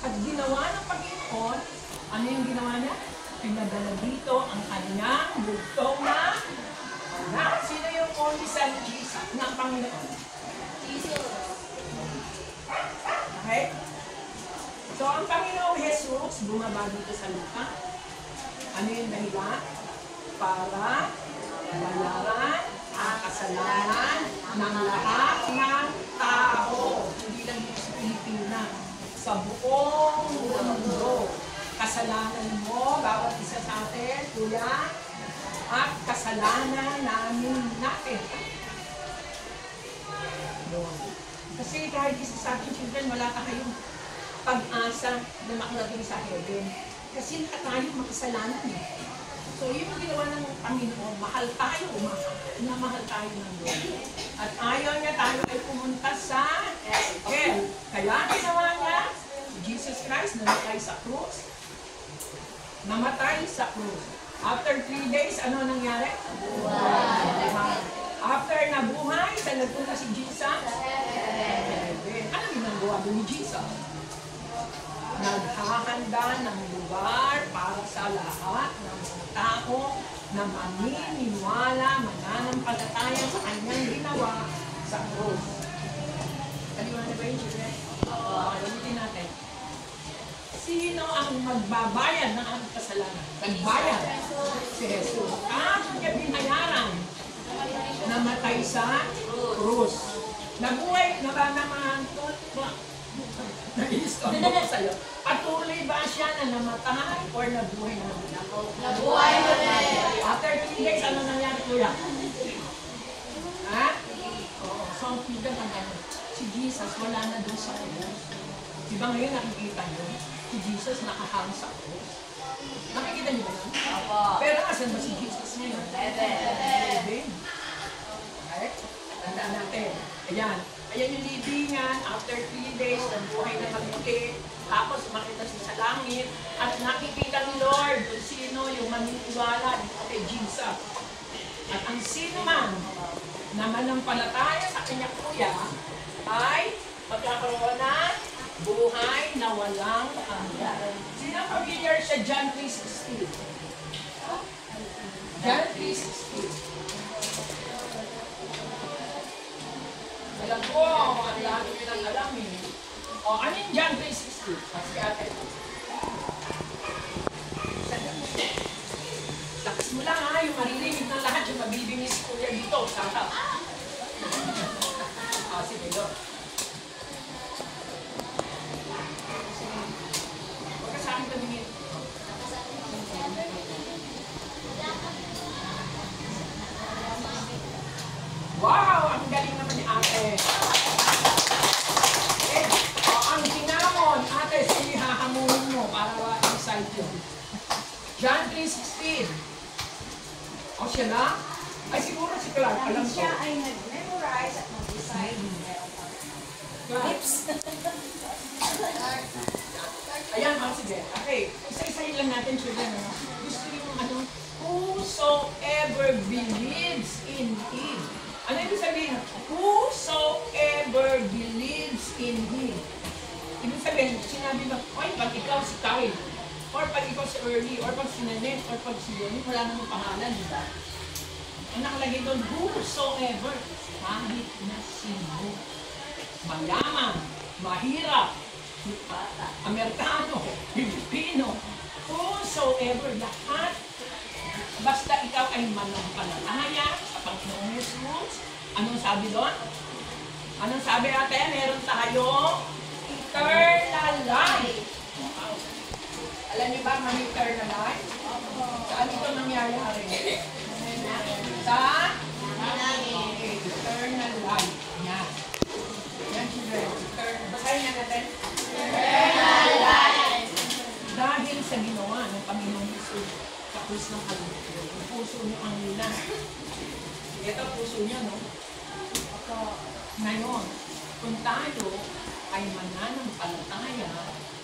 At ginawa ng Panginoon, ano yung ginawa niya? Pinadala dito ang kanyang bugtong na anak. Sino yung only son ng Panginoon? Jesus. Okay? So, ang Panginoong Jesus, bumaba dito sa lupa. Ano yung dahilan? Para bayaran ang kasalanan ng lahat ng tao. Hindi lang dito sa Pilipinas. Sa buong mundo. Kasalanan mo, bawat isa sa atin, kuya, at kasalanan natin. Kasi kahit isa sa ating children, wala ka kayong pag-asa na makarating sa heaven. Kasi tayo makasalanan eh. So, yung ginawa ng Panginoon, mahal tayo, mahal tayo ng Lord. At ayaw niya tayo ay pumunta sa hell. Kaya ginawa niya, Jesus Christ, namatay sa krus. Namatay sa krus. After 3 days, ano nangyari? Buhay. After nabuhay, saan nagpunta si Jesus? Heaven. Ano yung nanggawa ni Jesus? Naghahanda ng lugar para sa lahat ng mga tao na maniniwala, mananampalataya sa kanyang ginawa sa krus. Kaliwan na ba yung children? Ulitin natin. Sino ang magbabayad ng ating kasalanan? Nagbayad. Si Jesus. Ano niya binayaran? Namatay sa krus. Nabuhay na ba naman? Na-install ko sa'yo. Patuloy ba siya na namatay or nabuhay na naman? Nabuhay mo rin. After 3 days, ano nangyari kuya? Ha? Oo. So, ang pigan ang gano'n. Si Jesus, wala na doon sa krus. Diba ngayon nakikita nyo? Si Jesus nakahang sa krus. Nakikita niyo ba yun? Opo. Pero asan ba si Jesus ngayon? Heaven. Okay? Tandaan natin. Ayan. Ayan yung libingan. After 3 days, nabuhay na kami. Tapos makita siya sa langit. At nakikita ni Lord kung sino yung maniniwala dito kay Jesus. At ang sino man na manampalataya sa kanya kuya ay magkakaroon ng buhay na walang hanggan. Sino familiar sa John 3:16? John 3:16. Alam ko, ang dami nyo nang alam eh. O, ano yung John 3:16? Kasi ate. Lakas mo lang ha, yung maririnig ng lahat, yung mabibingis ko yan dito. Saka. Sige, go. Huwag ka sa akin tumingin. Wow! Ang galing naman ni ate. Ang hinamon, ate, sige hahamunin mo para ma-excite yun. John 3:16. O siya na? Ay siguro si Clark, alam ko. Siya ay nag-memorize at mag-decide. Lips. Ayan, sige. Okay, isa-isahin lang natin, children. Gusto niyo ano? Whosoever believes in Him. Ano ibig sabihin? Whosoever believes in Him. Ibig sabihin, sinabi ba, ay, pag ikaw si Kyle, or pag ikaw si Early, or pag si Nanette, or pag si Yoni, wala namang pangalan, di ba? Ang nakalagay doon, whosoever, kahit na sino, mayaman, mahirap, Amerikano, Pilipino, whosoever, lahat, basta ikaw ay manampalataya sa Panginoong Jesus. Anong sabi doon? Anong sabi ate? Meron tayo eternal life. Wow. Alam niyo ba may eternal life? Saan ito nangyayari? Sa eternal life. Yan. Yan children. Basahin na natin. Eternal life. Dahil sa ginawa ng Panginoong Jesus sa krus ng Kalbaryo, ang puso niyo ang nila. Ito puso niya, no? Ngayon, kung tayo ay mananampalataya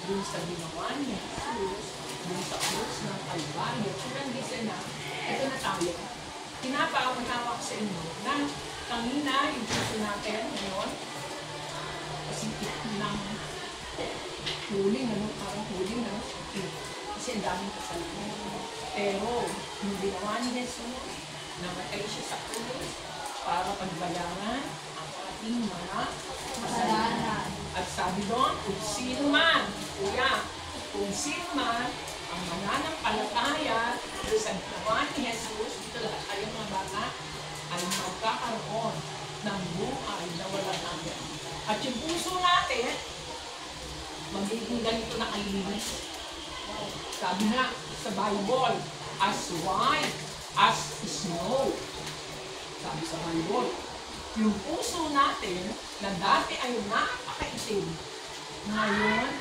dun sa ginawa ni Jesus, dun sa krus ng Kalbaryo, children, listen na, ito na tayo. Pinapaamanawak sa inyo na kanina yung puso natin ngayon, kasi ng huling, ano, kasi ang daming kasalanan. Pero, yung ginawa ni Jesus, namatay siya sa krus para pagbayaran ang ating mga kasalanan. At sabi doon, kung sino man, kuya, kung sino man ang mananampalataya sa ginawa ni Jesus, ito lahat kayo mga bata, ay magkakaroon ng buhay na walang hanggan. At yung puso natin, magiging ganito na kalinis. Sabi nga sa Bible, as white as snow. Sabi sa Bible, yung puso natin na dati ay napakaitim, ngayon